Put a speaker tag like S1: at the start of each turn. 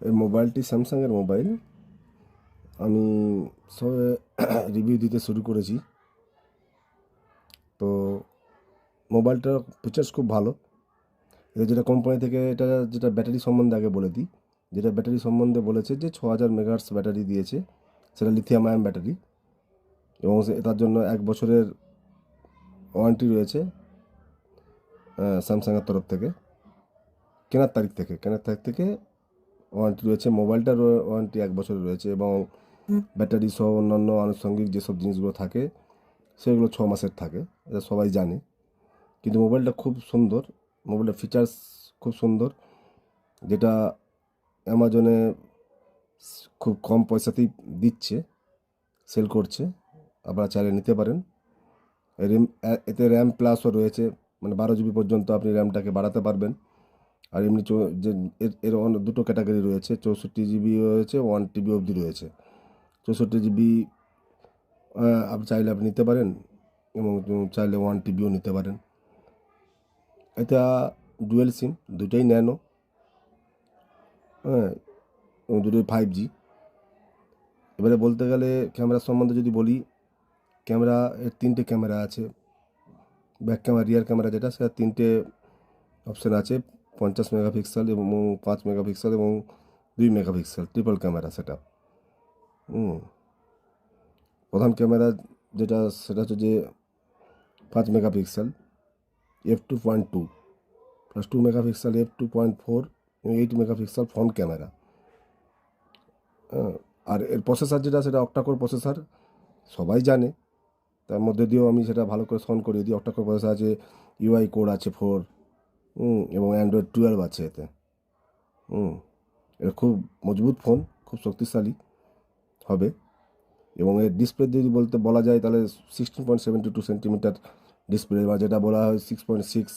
S1: এই মোবাইলটি স্যামসাংয়ের মোবাইল। আমি সবে রিভিউ দিতে শুরু করেছি। তো মোবাইলটার ফিচার্স খুব ভালো। এটা যেটা কোম্পানি থেকে যেটা ব্যাটারি সম্বন্ধে আগে বলে দিই। যেটা ব্যাটারি সম্বন্ধে বলেছে যে 6000 মেগাহার্টজ ব্যাটারি দিয়েছে, সেটা লিথিয়াম আয়ন ব্যাটারি, এবং তার জন্য 1 বছরের ওয়ারেন্টি রয়েছে স্যামসাংয়ের তরফ থেকে। কেনার তারিখ থেকে ওয়ারেন্টি রয়েছে। মোবাইলটার ওয়ারেন্টি 1 বছরের রয়েছে, এবং ব্যাটারি সহ অন্যান্য আনুষঙ্গিক যেসব জিনিসগুলো থাকে সেগুলো 6 মাসের থাকে, এটা সবাই জানে। কিন্তু মোবাইলটা খুব সুন্দর, মোবাইলটার ফিচার্স খুব সুন্দর, যেটা অ্যামাজনে খুব কম পয়সাতেই দিচ্ছে, সেল করছে। আপনারা চাইলে নিতে পারেন। এতে র্যাম প্লাসও রয়েছে, মানে 12 জিবি পর্যন্ত আপনি র্যামটাকে বাড়াতে পারবেন। আর এমনি যে এর দুটো ক্যাটাগরি রয়েছে, 64 জিবি রয়েছে, 1 TB অবধি রয়েছে। 64 জিবি আপনি চাইলে নিতে পারেন, এবং চাইলে 1 TBও নিতে পারেন। এটা ডুয়েল সিম, দুটোই ন্যানো, হ্যাঁ, এবং দুটোই 5G। এবারে বলতে গেলে ক্যামেরা সম্বন্ধে যদি বলি, ক্যামেরা এর 3টে ক্যামেরা আছে। ব্যাক ক্যামেরা, রিয়ার ক্যামেরা যেটা, সেটা 3টে অপশান আছে, 50 মেগাপিক্সেল এবং 5 মেগাপিক্সেল এবং 2 মেগাপিক্সেল, ট্রিপল ক্যামেরা সেটা। প্রধান ক্যামেরা যেটা, সেটা হচ্ছে যে 5 megapixel f2.2, plus 2 megapixel f2.4, এবং 8 মেগাপিক্সেল ফ্রন্ট ক্যামেরা। আর এর প্রসেসর যেটা, সেটা অক্টাকোর প্রসেসর, সবাই জানে। তার মধ্যে দিয়েও আমি সেটা ভালো করে স্মরণ করিয়ে দিই। অক্টাকোর প্রসেসর আছে, UI কোড আছে 4, এবং অ্যান্ড্রয়েড 12 আছে এতে। এটা খুব মজবুত ফোন, খুব শক্তিশালী হবে। এবং এর ডিসপ্লে যদি বলা যায়, তাহলে 16.72 সেন্টিমিটার ডিসপ্লে, বা যেটা বলা হয় 6.6